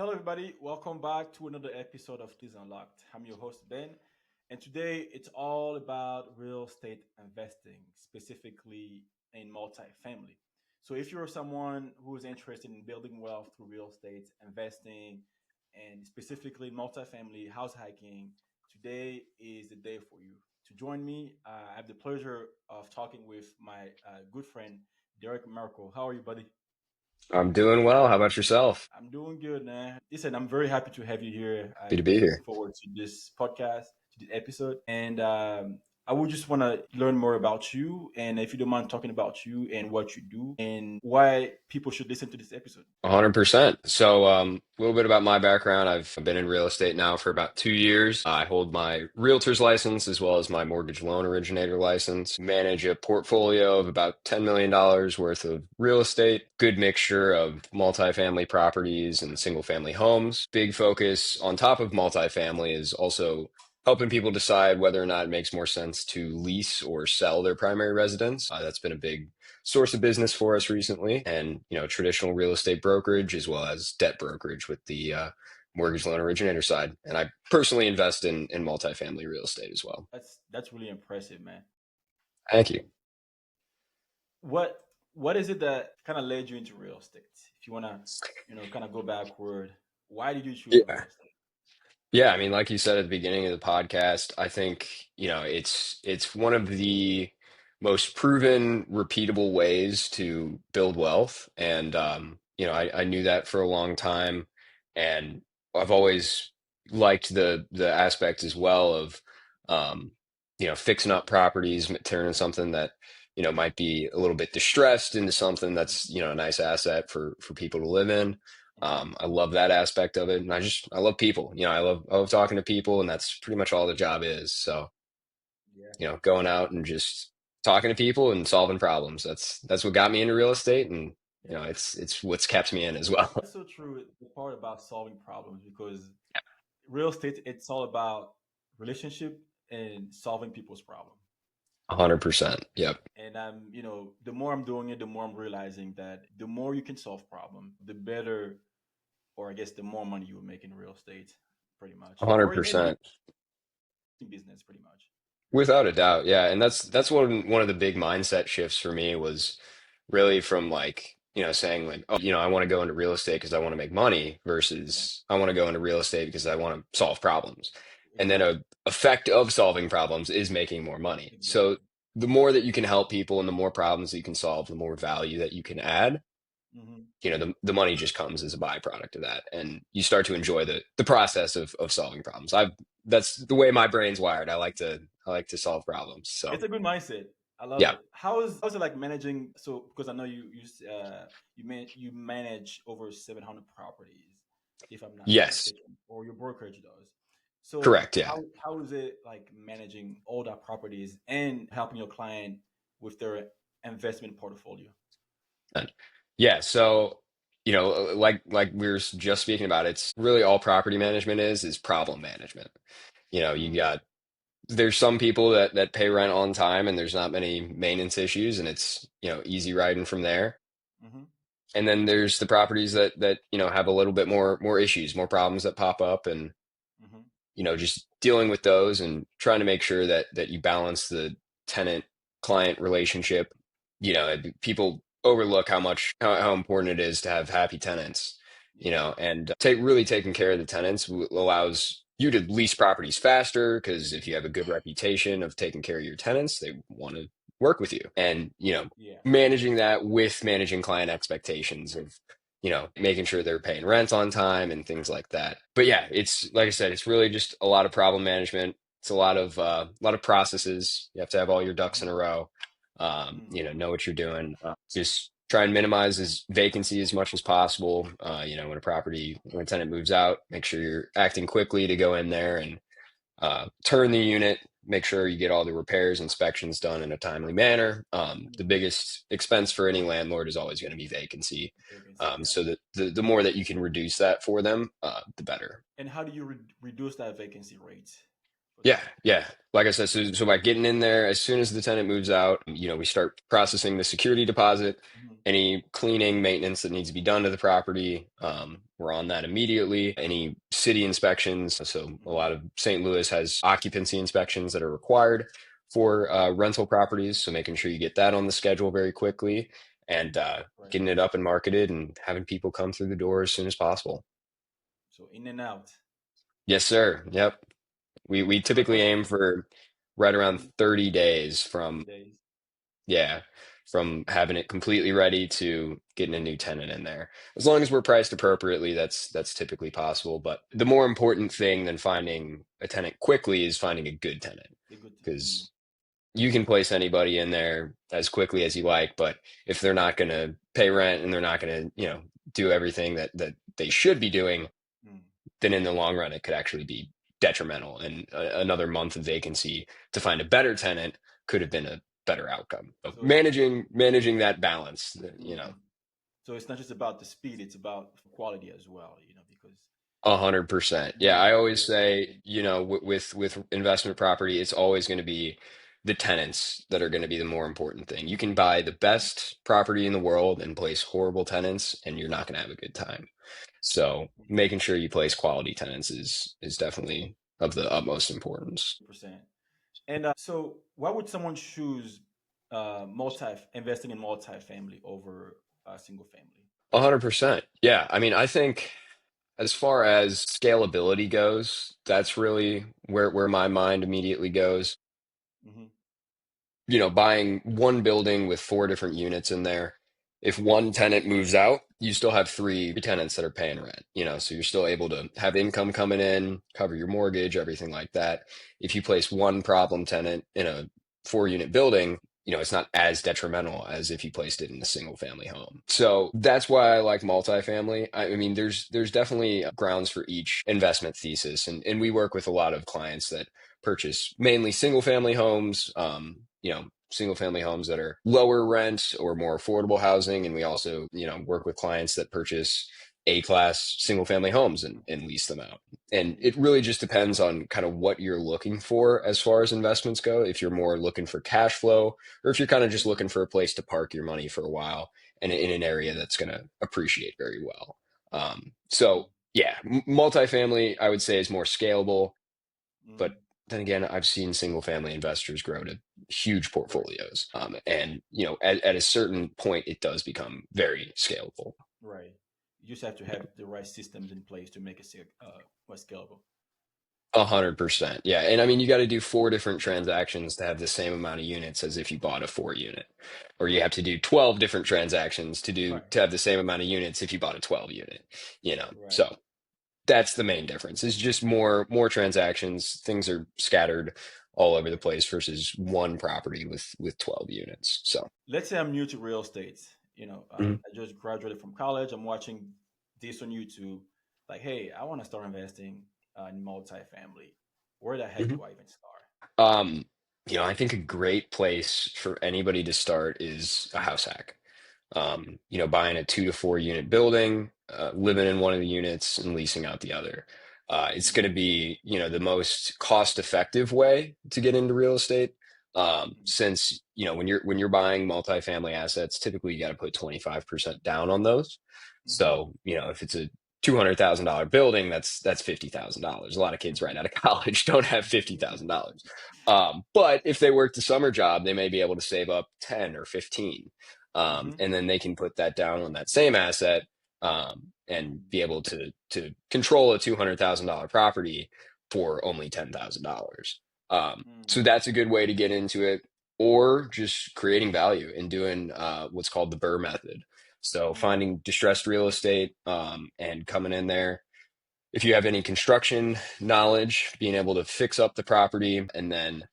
Hello, everybody. Welcome back to another episode of Keys Unlocked. I'm your host, Ben, and today it's all about real estate investing, specifically in multifamily. So, if you're someone who is interested in building wealth through real estate investing, and specifically in multifamily house hacking, today is the day for you. To join me, I have the pleasure of talking with my good friend, Derek Merkel. How are you, buddy? I'm doing well. How about yourself? I'm doing good, man. Listen, I'm very happy to have you here. Happy to I'm be looking here. forward to this podcast, to this episode. And I would just want to learn more about you. And if you don't mind talking about you and what you do and why people should listen to this episode. 100%. So, a little bit about my background. I've been in real estate now for about 2 years. I hold my realtor's license as well as my mortgage loan originator license. Manage a portfolio of about $10 million worth of real estate, good mixture of multifamily properties and single family homes. Big focus on top of multifamily is also helping people decide whether or not it makes more sense to lease or sell their primary residence. That's been a big source of business for us recently, and traditional real estate brokerage as well as debt brokerage with the mortgage loan originator side. And I personally invest in multifamily real estate as well. That's really impressive, man. Thank you. What what is it that kind of led you into real estate? If you want to, kind of go backward, why did you choose real Yeah. estate? Yeah, I mean, like you said at the beginning of the podcast, I think, it's one of the most proven, repeatable ways to build wealth. And I knew that for a long time. And I've always liked the aspect as well of fixing up properties, turning something that, might be a little bit distressed into something that's, a nice asset for people to live in. Hmm. I love that aspect of it, and I love people. I love talking to people, and that's pretty much all the job is. So, Yeah. going out and just talking to people and solving problems. That's what got me into real estate, and Yeah. it's what's kept me in as well. That's so true. The part about solving problems because real estate it's all about relationship and solving people's problem. 100%. Yep. And the more I'm doing it, the more I'm realizing that the more you can solve problem, the better, or I guess the more money you will make in real estate, pretty much, or in any 100%. business, pretty much. Without a doubt, yeah, and that's one of the big mindset shifts for me was really from like saying like, oh, I want to go into real estate because I want to make money Yeah, versus I want to go into real estate because I want to solve problems, and then exactly, a effect of solving problems is making more money. So exactly. the more that you can help people and the more problems that you can solve, the more value that you can add. Hmm. The money just comes as a byproduct of that, and you start to enjoy the process of solving problems. That's the way my brain's wired. I like to solve problems. So It's a good mindset. I love yeah. it. How's it like managing? So because I know you manage over 700 properties, if I'm not Yes. mistaken, or your brokerage does. So Correct. Yeah. how is it like managing all that properties and helping your client with their investment portfolio? And yeah. So, like we were just speaking about, it's really all property management is problem management. You Hmm. got there's some people that pay rent on time and there's not many maintenance issues and it's, easy riding from there. Hmm. And then there's the properties that have a little bit more issues, more problems that pop up, and Hmm. just dealing with those and trying to make sure that you balance the tenant client relationship. People overlook how important it is to have happy tenants, Yeah. and really taking care of the tenants allows you to lease properties faster because if you have a good reputation of taking care of your tenants, they want to work with you. And, Yeah. managing that with managing client expectations of making sure they're paying rent on time and things like that. But yeah, it's like I said, it's really just a lot of problem management. It's a lot of processes. You have to have all your ducks in a row. Mm-hmm. Know what you're doing. Just try and minimize vacancy as much as possible. When a tenant moves out, make sure you're acting quickly to go in there and turn the unit, make sure you get all the repairs, inspections done in a timely manner. The biggest expense for any landlord is always going to be vacancy. Vacancy. Yeah. So the more that you can reduce that for them, the better. And how do you reduce that vacancy rate Yeah, yeah. Like I said, so by getting in there, as soon as the tenant moves out, we start processing the security deposit, Hmm. any cleaning, maintenance that needs to be done to the property. We're on that immediately. Any city inspections. So a Hmm. lot of St. Louis has occupancy inspections that are required for rental properties. So making sure you get that on the schedule very quickly and Right. getting it up and marketed and having people come through the door as soon as possible. So in and out. Yes, sir. Yep. We So typically aim for right around mhm, 30 days 30 from, days. yeah, from having it completely ready to getting a new tenant in there. As long as we're priced appropriately, that's typically possible. But the more important thing than finding a tenant quickly is finding a good tenant, A good. Mm, because you can place anybody in there as quickly as you like, but if they're not going to pay rent and they're not going to, do everything that they should be doing, mm. then in the long run, it could actually be detrimental. And another month of vacancy to find a better tenant could have been a better outcome. So So managing that balance, mhm. So it's not just about the speed; it's about quality as well. Because 100%. you Yeah, want I people always there to say, stay. with investment property, it's always going to be the tenants that are going to be the more important thing. You can buy the Mhm. best property in the world and place horrible tenants, and you're not going to have a good time. So making sure you place quality tenants is definitely of the utmost importance. 100%. And so, why would someone choose multi investing in multifamily over single family? 100%. Yeah. I mean, I think as far as scalability goes, that's really where my mind immediately goes. Hmm. Buying one building with four different units in there. If one tenant moves out, you still have three tenants that are paying rent, so you're still able to have income coming in, cover your mortgage, everything like that. If you place one problem tenant in a four-unit building, it's not as detrimental as if you placed it in a single family home. So that's why I like multifamily. I mean, there's definitely grounds for each investment thesis. And we work with a lot of clients that purchase mainly single family homes, single family homes that are lower rent or more affordable housing. And we also, work with clients that purchase A-class single family homes and lease them out. And it really just depends on kind of what you're looking for as far as investments go. If you're more looking for cash flow, or if you're kind of just looking for a place to park your money for a while and in an area that's going to appreciate very well. So yeah, multifamily, I would say, is more scalable, but Hmm. then again, I've seen single family investors grow to huge Right, portfolios. And, at a certain point, it does become very scalable. right. You just have to have the right systems in place to make it more scalable. 100%. Yeah. And I mean, you got to do four different transactions to have the same amount of units as if you bought a four unit, or you have to do 12 different transactions Right, to have the same amount of units if you bought a 12 unit, right. So that's the main difference. It's just more transactions. Things are scattered all over the place versus one property with 12 units. So, Let's say I'm new to real estate. mhm, I just graduated from college. I'm watching this on YouTube. Like, hey, I want to start investing in multifamily. Where the heck mhm. do I even start? Um, I think a great place for anybody to start is a house hack. Buying a 2 to 4 unit building, living in one of the units and leasing out the other. It's going to be, the most cost effective way to get into real estate. Since, when you're buying multifamily assets, typically you got to put 25% down on those. Mm-hmm. So, if it's a $200,000 building, that's $50,000. A lot of kids right out of college don't have $50,000. But if they work the summer job, they may be able to save up 10 or 15. Mm-hmm. And then they can put that down on that same asset, and be able to control a $200,000 property for only $10,000. So that's a good way to get into it, or just creating value and doing what's called the Burr method. So Mm-hmm. finding distressed real estate, and coming in there. If you have any construction knowledge, being able to fix up the property and then,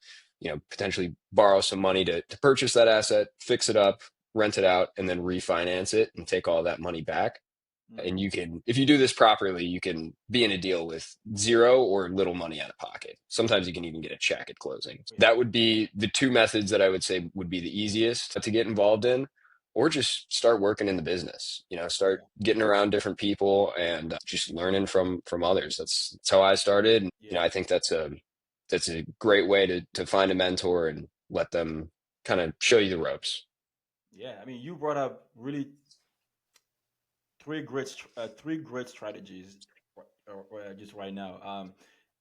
potentially borrow some money to purchase that asset, fix it up, rent it out, and then refinance it and take all that money back. And Mm-hmm. if you do this properly, you can be in a deal with zero or little money out of pocket. Sometimes you can even get a check at closing. Yeah. That would be the two methods that I would say would be the easiest to get involved in, or just start working in the business, start Yeah. getting around different people and just learning from others. That's how I started. And, Yeah. I think that's that's a great way to find a mentor and let them kind of show you the ropes. Yeah, I mean, you brought up really three great strategies just right now. I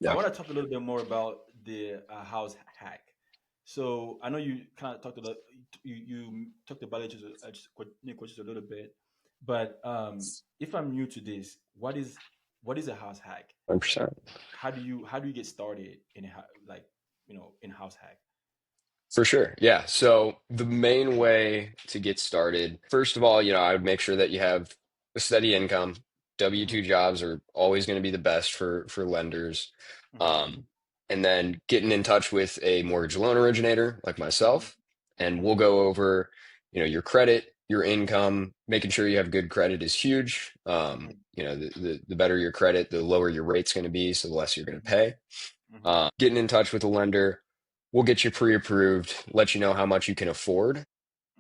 Yeah, want to talk a little bit more about the house hack. So I know you kind of talked about you talked about it just a little bit, but if I'm new to this, what is a house hack? 100%. How do you get started in like in house hack? For sure. Yeah. So the main way to get started, first of all, I would make sure that you have a steady income. Mm-hmm, W-2 jobs are always going to be the best for lenders. mm-hmm, Um, and then getting in touch with a mortgage loan originator like mm-hmm, myself, and we'll mm-hmm, go over, your credit, your income, making sure you have good credit is huge. The better your credit, the lower your rate's going to be, so the less you're going to mm-hmm, pay. mm-hmm, Getting in touch with a lender, we'll get you pre-approved, let you know how much you can afford,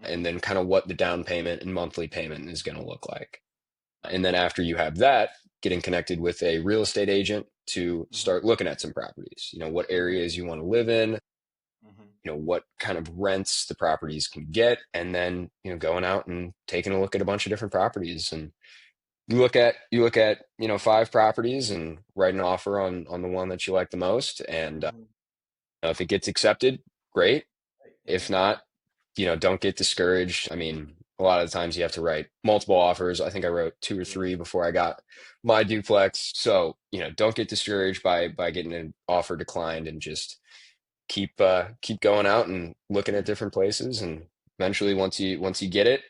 mm-hmm, and then kind of what the down payment and monthly payment is going to look like. And mm-hmm, then after you have that, getting connected with a real estate agent to mm-hmm, start looking at some properties. What mm-hmm, areas you want to live in, mm-hmm. what kind of rents the properties can get, and then going out and taking a look at a bunch of different properties. And you look at 5 properties and write an offer on the one that you like the most. And Mm-hmm. if it gets accepted, great. If Amen. not, don't get discouraged. I mean, a lot of the times you have to write multiple offers. I think I wrote two or Yeah. three before I got my duplex. So, don't get discouraged by getting an offer declined, and just keep going out and looking at different places. And eventually, once you get it,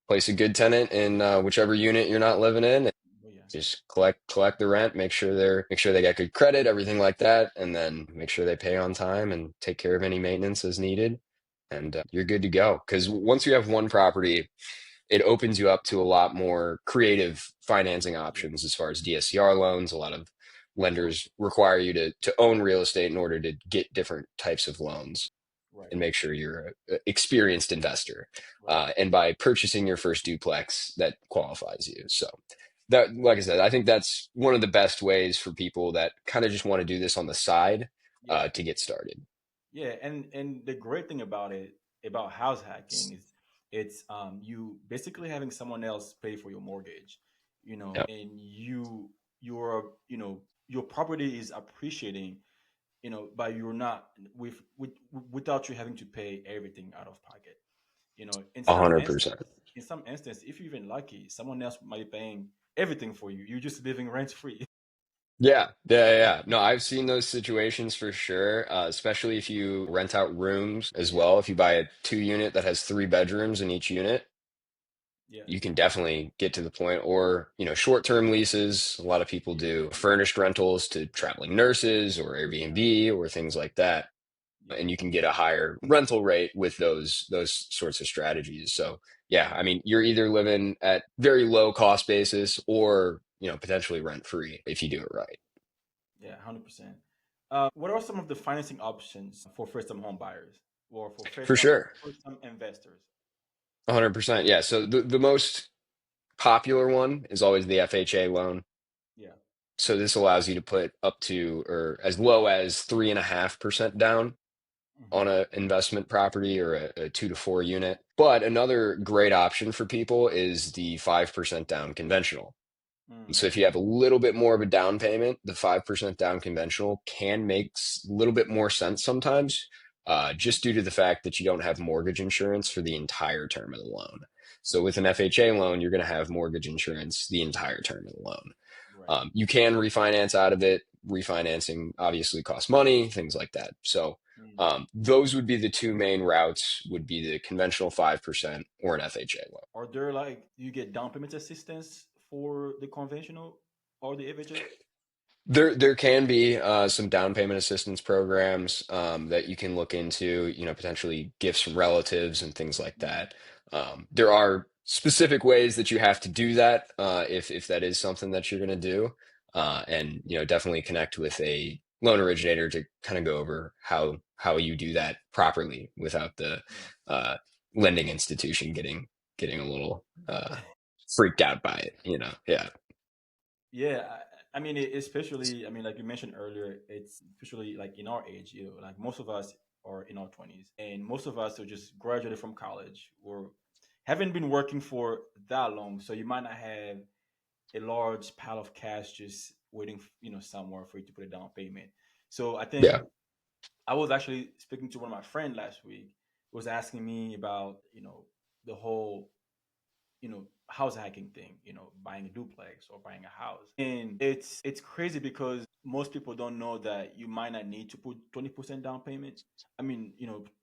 place a good tenant in whichever unit you're not living in. Oh yeah. Just collect the rent, make sure they got good credit, everything like that, and then make sure they pay on time and take care of any maintenance as needed. And you're good to go. Because once you have one property, it opens you up to a lot more creative financing Yeah. options as far as DSCR loans. A lot of lenders require you to own real estate in order to get different types of loans Right. and make sure you're an experienced investor. Right. And by purchasing your first duplex, that qualifies you. So that, like I said, I think that's one of the best ways for people that kind of just want to do this on the side Yeah. to get started. Yeah. And the great thing about it about house hacking is it's you basically having someone else pay for your mortgage, Yeah, and your property is appreciating, but you're not without you having to pay everything out of pocket. In some 100%. instance, if you're even lucky, someone else might be paying everything for you. You're just living rent free. Yeah. No, I've seen those situations for sure, especially if you rent out rooms as Yeah, well. If you buy a 2 unit that has 3 bedrooms in each unit, yeah, you can definitely get to the point. Or short-term leases. A lot of people yeah, do furnished rentals to traveling nurses or yeah, Airbnb or things like that, yeah, and you can get a higher rental rate with those sorts of strategies. So yeah, I mean, you're either living at very low cost basis or potentially rent free if you do it right. yeah, 100%. What are some of the financing options for first-time home buyers or for For first-time sure. first-time investors? 100%. Yeah. So the most popular one is always the FHA loan. Yeah. So this allows you to put up to or as low as 3.5% down Mm-hmm. on a investment property or a 2 to 4 unit. But another great option for people is the 5% down conventional. So if you have a little bit more of a down payment, the 5% down conventional can make a little bit more sense sometimes, Mm-hmm. just due to the fact that you don't have mortgage insurance for the entire term of the loan. So with an FHA loan, you're going to have mortgage insurance the entire term of the loan. Right. You can refinance out of it. Refinancing obviously costs money, things like that. So Mm. those would be the two main routes: would be the conventional 5% or an FHA loan. Are there like you get down payment assistance for the conventional or the FHA? There can be some down payment assistance programs that you can look into, potentially gifts from relatives and things like Mm. that. There are specific ways that you have to do that if that is something that you're going to do, and definitely connect with a loan originator to kind of go over how you do that properly without the Yeah. uh, lending institution getting a little freaked out by it. Yeah. Yeah. I mean, especially, I mean, like you mentioned earlier, it's especially like in our age, like most of us are in our 20s, and most of us are just graduated from college or haven't been working for that long. So you might not have a large pile of cash just waiting, somewhere for you to put a down payment. So I think Yeah, I was actually speaking to one of my friends last week, who was asking me about, the whole house hacking thing, buying a duplex or buying a house. And it's crazy because most people don't know that you might not need to put 20% down payment. I mean,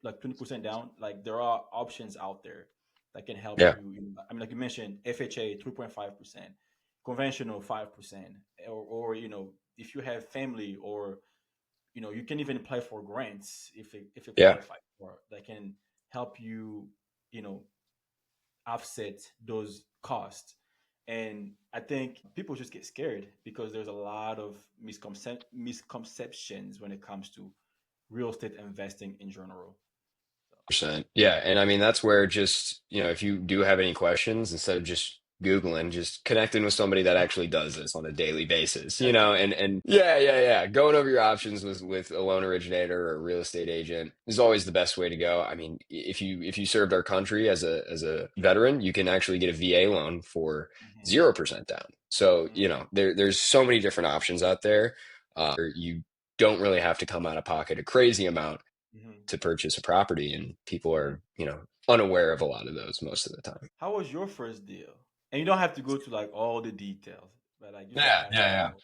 like 20% down, like there are options out there that can help yeah, you. I mean, like you mentioned, FHA 3.5%, conventional 5%, or if you have family, or you can even apply for grants if you yeah. qualify for that can help you, you know offset those costs. And I think people just get scared because there's a lot of misconceptions when it comes to real estate investing in general. Percent. Yeah. And I mean, that's where just, if you do have any questions, instead of just Googling, just connecting with somebody that actually does this on a daily basis, Definitely. and yeah, yeah, yeah. Going over your options with a loan originator or a real estate agent is always the best way to go. I mean, if you served our country as a veteran, you can actually get a VA loan for Hmm. 0% down. So, Hmm. there's so many different options out there. Where you don't really have to come out of pocket a crazy amount Hmm. to purchase a property, and people Hmm. are unaware of a lot of those most of the time. How was your first deal? And you don't have to go to like all the details, but like just a Yeah, high yeah, yeah. level.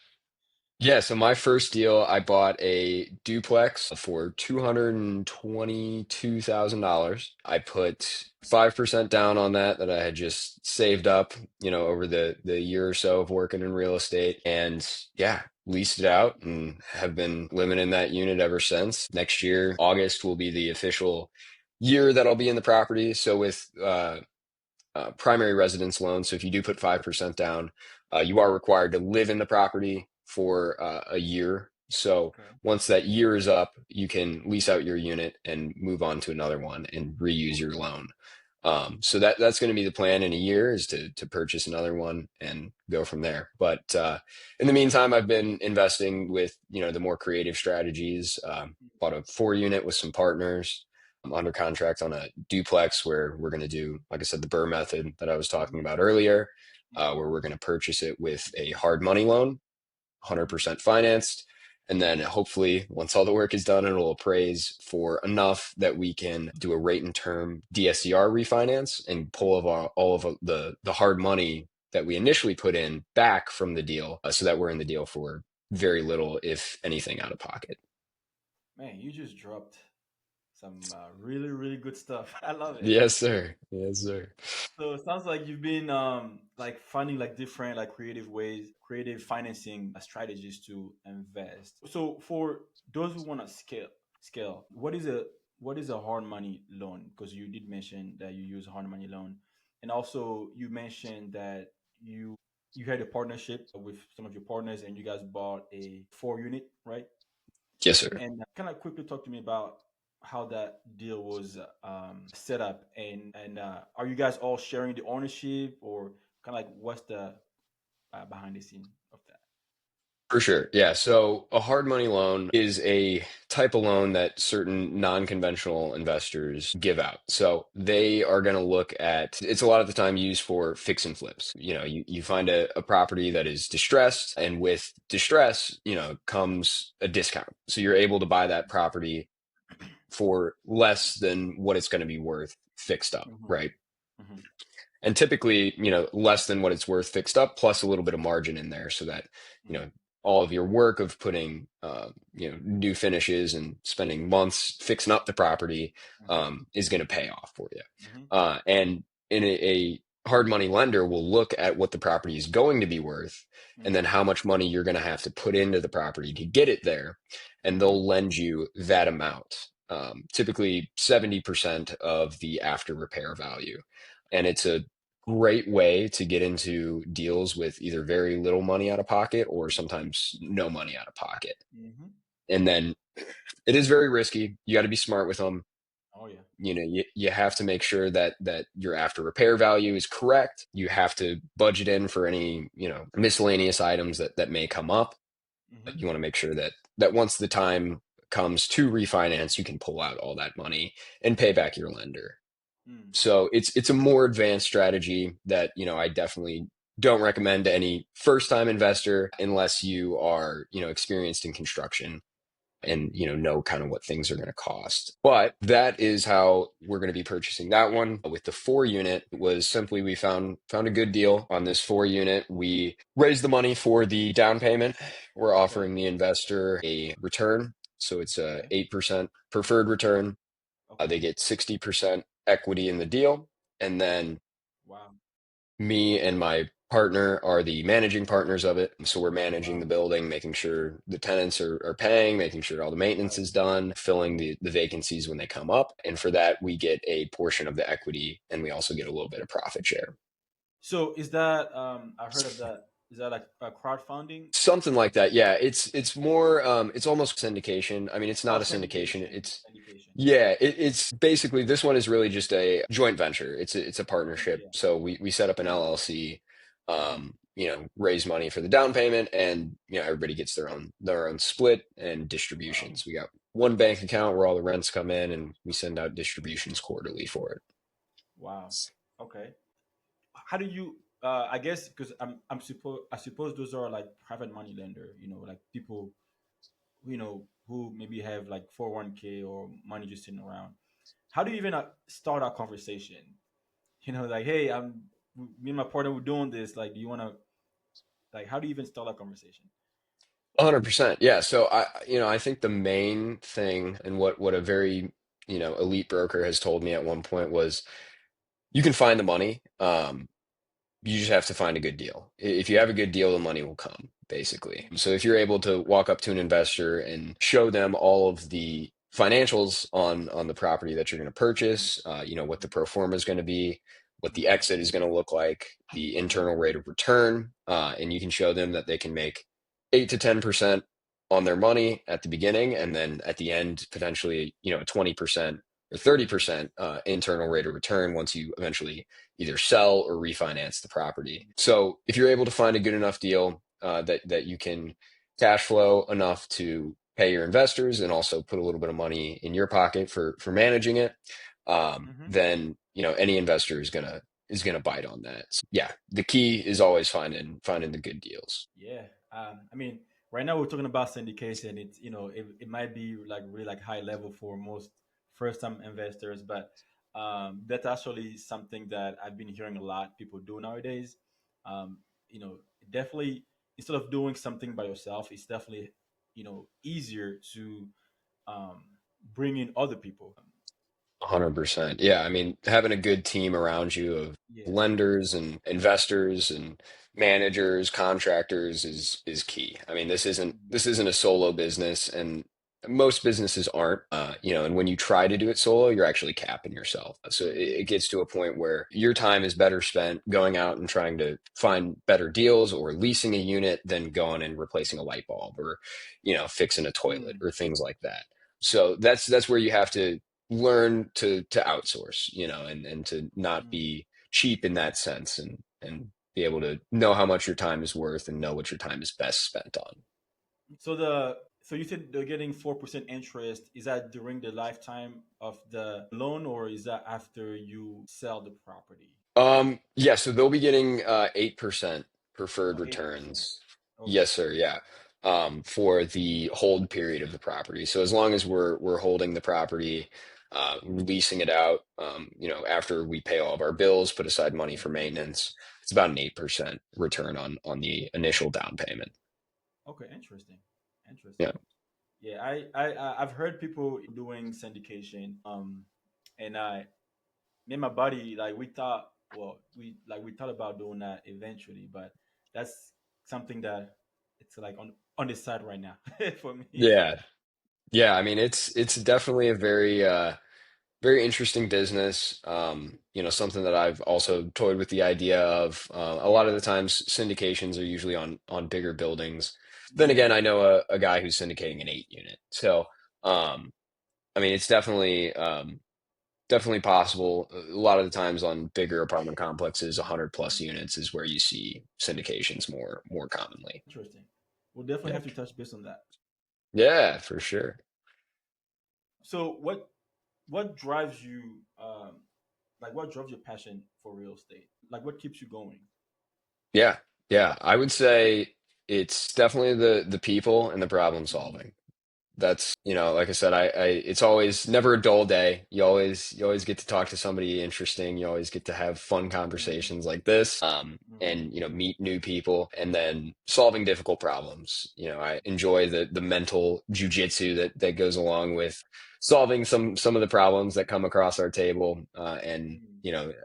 Yeah, so my first deal, I bought a duplex for $222,000. I put 5% down on that I had just saved up, over the year or so of working in real estate. And yeah, leased it out and have been living in that unit ever since. Next year, August will be the official year that I'll be in the property. So with primary residence loan. So if you do put 5% down, you are required to live in the property for a year. So Okay. once that year is up, you can lease out your unit and move on to another one and reuse your Okay. loan. So that's going to be the plan in a year, is to purchase another one and go from there. But in the meantime, I've been investing with the more creative strategies. Bought a 4 unit with some partners. I'm under contract on a duplex where we're going to do, like I said, the Burr method that I was talking Hmm. about earlier, Hmm. where we're going to purchase it with a hard money loan, Hmm. 100% financed. And then hopefully, once all the work is done, it'll appraise for enough that we can do a rate and term DSCR refinance and pull all of the hard money that we initially put in back from the deal, so that we're in the deal for very little, if anything, out of pocket. Man, you just dropped some really, really good stuff. I love it. Yes, sir. Yes, sir. So it sounds like you've been like finding like different like creative ways, creative financing strategies to invest. So for those who want to scale, what is a hard money loan? Because you did mention that you use hard money loan, and also you mentioned that you had a partnership with some of your partners, and you guys bought a 4 unit, right? Yes, sir. And kind of quickly talk to me about how that deal was set up, and are you guys all sharing the ownership, or kind of like what's the behind the scene of that? For sure. Yeah. So a hard money loan is a type of loan that certain non-conventional investors give out. So they are going to look at, it's a lot of the time used for fix and flips. You find a property that is distressed, and with distress, comes a discount. So you're able to buy that property for less than what it's going to be worth fixed up, Hmm. right? Hmm. And typically, less than what it's worth fixed up, plus a little bit of margin in there, so that you know all of your work of putting new finishes and spending months fixing up the property Hmm. is going to pay off for you. Hmm. And in a hard money lender will look at what the property is going to be worth, and then Hmm. how much money you're going to have to put into the property to get it there, and Hmm. they'll lend you that amount, typically 70% of the after repair value. And it's a great way to get into deals with either very little money out of pocket or sometimes no money out of pocket. Hmm. And then it is very risky. You got to be smart with them. Oh yeah. You have to make sure that your after repair value is correct. You have to budget in for any, miscellaneous items that may come up. Mm-hmm. You want to make sure that once the time comes to refinance, you can pull out all that money and pay back your lender. Mm. So it's a more advanced strategy that, I definitely don't recommend to any first time investor unless you are, experienced in construction and know kind of what things are going to cost. But that is how we're going to be purchasing that one. With the 4 unit, it was simply we found a good deal on this 4 unit. We raised the money for the down payment. We're Okay. offering the investor a return, so it's a Okay. 8% preferred return. They Okay. get 60% equity in the deal, and then Wow. me and my partner are the managing partners of it. So we're managing the Wow. building, making sure the tenants are paying, making sure all the maintenance Right. is done, filling the vacancies when they come up. And for that, we get a portion of the equity and we also get a little bit of profit share. So is that I heard of that? Is that like a crowdfunding? Something like that. Yeah, it's more it's almost syndication. I mean, it's Oh, not a syndication. syndication. It's Syndication. yeah, it's basically this one is really just a joint venture. It's a partnership. Yeah. So we set up an Mm-hmm. LLC, Mm-hmm. raise money for the down payment, and everybody gets their own split and Wow. distributions. We got one bank account where all the rents come in, and we send out distributions quarterly for it. Wow. Okay. How do you? I guess because I suppose those are like private money lender. Like people who maybe have like 401k or money just sitting around. How do you even start a conversation? Like, hey, me and my partner we're doing this. Like, do you want to like? How do you even start a conversation? 100%. Yeah. So I think the main thing and what a very, elite broker has told me at one point was you can find the money. You just have to find a good deal. If you have a good deal, the money will come, basically. So if you're able to walk up to an investor and show them all of the financials on the property that you're going to purchase, what the pro forma is going to be, what the Mm-hmm. exit is going to look like, the Mm-hmm. internal rate of return, and you can show them that they can make 8 to 10% on their money at the beginning, and then at the end, potentially, 20% or Mm-hmm. 30% internal rate of return once you eventually either sell or refinance the property. So if you're able to find a good enough deal that you can cash flow enough to pay your investors and also put a little bit of money in your pocket for managing it, Mm-hmm. then any investor is gonna bite on that. So, yeah, the key is always finding the good deals. Yeah. I mean, right now we're talking about syndication. It might be like really like high level for most first time investors, but that's actually something that I've been hearing a lot people do nowadays. Um, definitely instead of doing something by yourself, it's definitely easier to um, bring in other people. 100%. Yeah, I mean, having a good team around you of Yeah. lenders and investors and managers, contractors is key. I mean, this isn't Mhm. this isn't a solo business, and most businesses aren't. And when you try to do it solo, you're actually capping yourself. So it Mhm. gets to a point where your time is better spent going out and trying to find better deals or leasing a unit than going and replacing a light bulb or, fixing a toilet Mm. or things like that. So that's where you have to learn to outsource, and to not Mm. be cheap in that sense and be able to know how much your time is worth and know what your time is best spent on. So you said they're getting 4% interest. Is that during the lifetime of the loan, or is that after you sell the property? Yeah, so they'll be getting 8% preferred Oh, 8%. returns. Okay. Yes, sir, yeah. For the hold period of the property. So as long as we're holding the property, leasing it out, after we pay all of our bills, put aside money for Hmm. maintenance, it's about an 8% return on the initial down payment. Okay, interesting. Interesting. Yeah. Yeah, I've heard people doing syndication. And me and my buddy like we thought about doing that eventually, but that's something that it's like on the side right now for me. Yeah. Yeah, I mean it's definitely a very interesting business. Something that I've also toyed with the idea of. A lot of Yeah. the times syndications are usually on bigger buildings. Then Yeah. again, I know a guy who's syndicating an 8 unit. So I mean it's definitely definitely possible. A lot of the times on bigger apartment complexes, 100 plus Mhm. units is where you see syndications more commonly. Interesting. We'll definitely have Yep. to touch base on that. Yeah, for sure. So what drives you like what drives your passion for real estate? Like what keeps you going? Yeah. Yeah. I would say it's definitely the people and the problem Hmm. solving. That's, like I said, it's always never a dull day. You always get to talk to somebody interesting. You always get to have fun Hmm. conversations like this, Hmm. and meet new people, and then solving difficult problems. I enjoy the mental jujitsu that goes along with solving some of the problems that come across our table, and Hmm.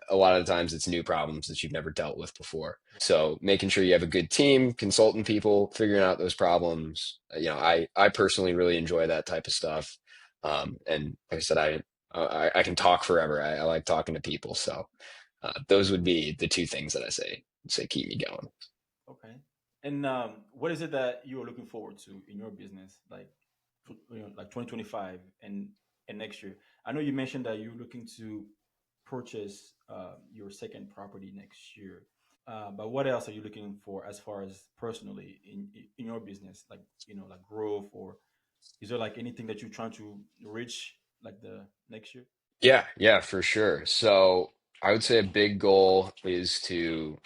a lot of the times it's new problems that you've never dealt with before. So making sure you have a good team, consulting people, figuring out those problems. I personally really enjoy that type of stuff. And like I said, I can talk forever. I like talking to people. So those would be the two things that I say keep me going. Okay. And what is it that you are looking forward to in your business, like like 2025 and next year? I know you mentioned that you're looking to purchase your second property next year. But what else are you looking for as far as personally in your business, like like growth, or is there like anything that you're trying to reach like the next year? Yeah, yeah, for sure. So I would say a big goal is to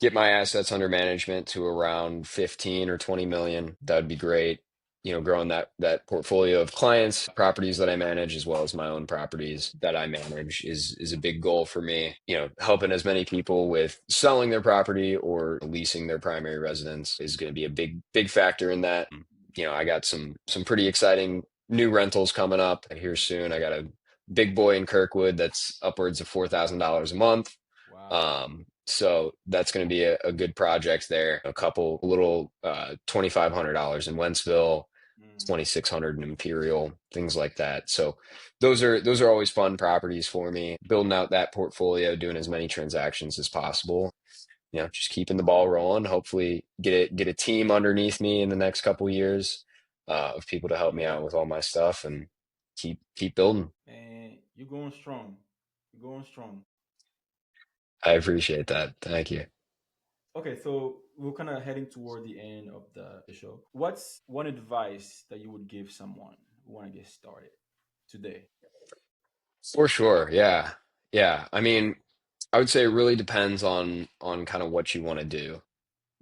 get my assets under management to around 15 or 20 million. That would be great. Growing that portfolio of clients, properties that I manage, as well as my own properties that I manage is a big goal for me. Helping as many people with selling their property or leasing their primary residence is going to be a big factor in that. I got some pretty exciting new rentals coming up here soon. I got a big boy in Kirkwood that's upwards of $4,000 a month. Wow. So that's going to be a good project there. A couple little $2,500 in Wentzville, Mm. 2,600 in Imperial, things like that. So those are always fun properties for me. Building out that portfolio, doing as many transactions as possible. Just keeping the ball rolling. Hopefully get a team underneath me in the next couple years, of people to help me Yeah, out with all my stuff and keep building. and you're going strong. You're going strong. I appreciate that. Thank you. Okay, so we're kind of heading toward the end of the show. What's one advice that you would give someone who want to get started today? For sure. Yeah. Yeah. I mean, I would say it really depends on kind of what you want to do.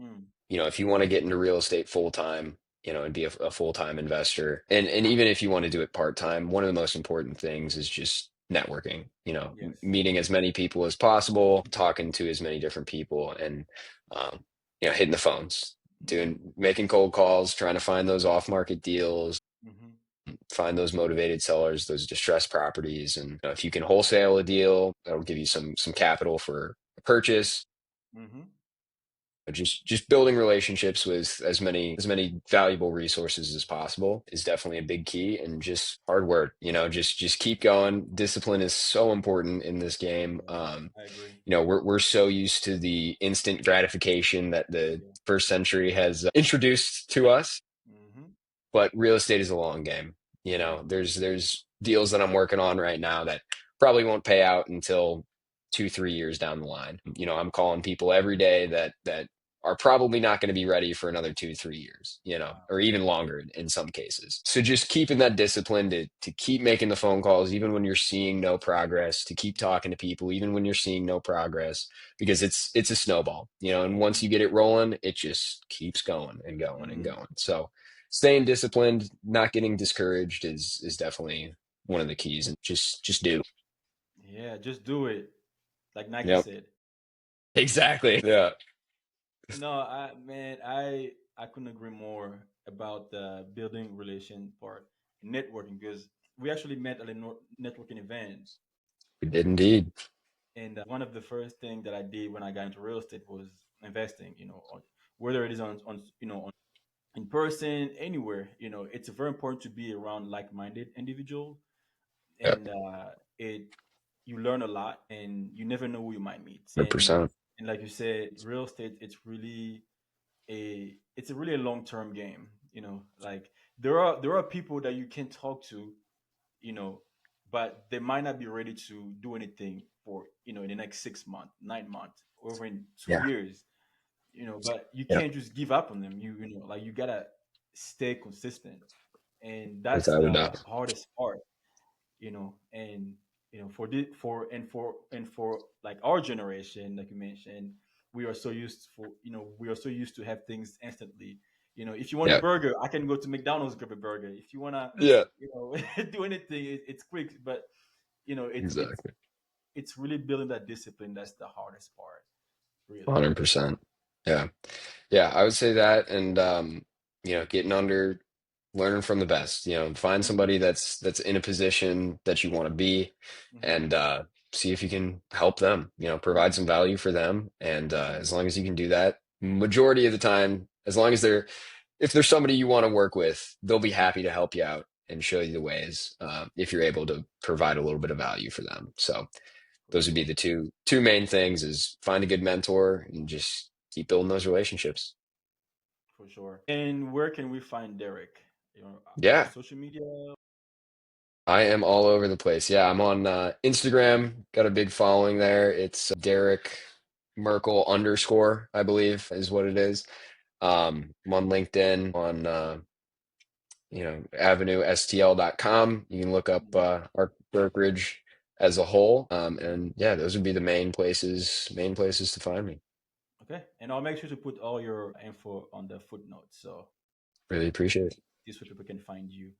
Mm. If you want to get into real estate full time, and be a full time investor, and even if you want to do it part time, one of the most important things is just networking. Yes. Meeting as many people as possible, talking to as many different people, and um, hitting the phones, Mm. making cold calls, trying to find those off market deals, Mm-hmm. find those motivated sellers, those distressed properties, and if you can wholesale a deal, that'll give you some capital for a purchase. Mm-hmm. Just building relationships with as many valuable resources as possible is definitely a big key, and just hard work. Just keep going. Discipline is so important in this game. Yeah, I agree. We're so used to the instant gratification that the Yeah. first century has introduced to us, Mm-hmm. but real estate is a long game. Yeah. There's deals that I'm working on right now that probably won't pay out until 2, 3 years down the line. I'm calling people every day that are probably not going to be ready for another 2, 3 years, Wow. or even longer in some cases. So just keeping that discipline to keep making the phone calls, even when you're seeing no progress, to keep talking to people, even when you're seeing no progress, because it's a snowball, and once you Mm-hmm. get it rolling, it just keeps going and going and Mm. going. So staying disciplined, not getting discouraged is definitely one of the keys, and just do. Yeah, just do it. Like Nike Yep. said. Exactly. Yeah. No, I couldn't agree more about the building relation part, networking, because we actually met at a networking event, We did indeed. and one of the first thing that I did when I got into real estate was investing. Whether it is on in person, anywhere. It's very important to be around like-minded individuals, Yep. and it you learn a lot, and you never know who you might meet. And 100%. like you said, real estate, it's a really a long-term game. Like there are people that you can talk to, you know but they might not be ready to do anything for in the next 6 months, 9 months, or even two Yeah. years. But you Yeah. can't just give up on them. Like you gotta stay consistent, and that's Without a the doubt. hardest part. And for like our generation, like you mentioned, we are so used to have things instantly. If you want a Yeah. burger, I can go to McDonald's, grab a burger. If you wanna Yeah. do anything, it's quick. But it's it's Exactly. it's really building that discipline that's the hardest part, really. 100%. Yeah. Yeah, I would say that, and getting under, learning from the best. Find Hmm. somebody that's in a position that you want to be, Hmm. and see if you can help them. Provide some value for them, and as long as you can do that, majority of the time, as long as if there's somebody you want to work with, they'll be happy to help you out and show you the ways, if you're able to provide a little bit of value for them. So For those would be sure. the two main things: is find a good mentor and just keep building those relationships. For sure. And where can we find Derek? On Yeah, social media? I am all over the place. Yeah, I'm on Instagram, got a big following there. It's Derek Merkel underscore, I believe is what it is. I'm on LinkedIn, on avenuestl.com. You can look up Mhm. our brokerage as a whole. And yeah, those would be the main places to find me. Okay. And I'll make sure to put all your info on the footnotes. So Really appreciate it. this way people can find you.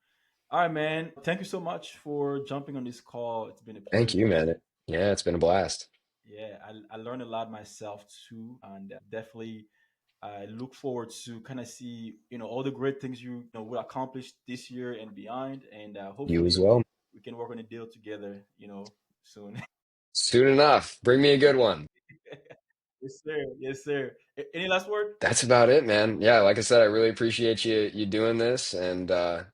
All right, man. Thank you so much for jumping on this call. It's been a Thank you, pleasure. man. Yeah, it's been a blast. Yeah, I learned a lot myself too, and definitely I look forward to kind of see all the great things you will accomplish this year and beyond, and You as hopefully well. we can work on a deal together, soon. Soon enough. Bring me a good one. Yes, sir. Yes, sir. Any last word? That's about it, man. Yeah, like I said, I really appreciate you doing this, and I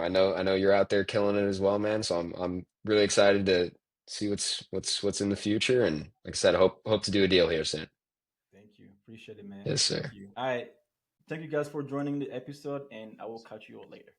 know you're out there killing it as well, man. So I'm really excited to see what's in the future, and like I said, I hope to do a deal here soon. Thank you. Appreciate it, man. Yes, Thank sir. you. All right. Thank you guys for joining the episode, and I will catch you all later.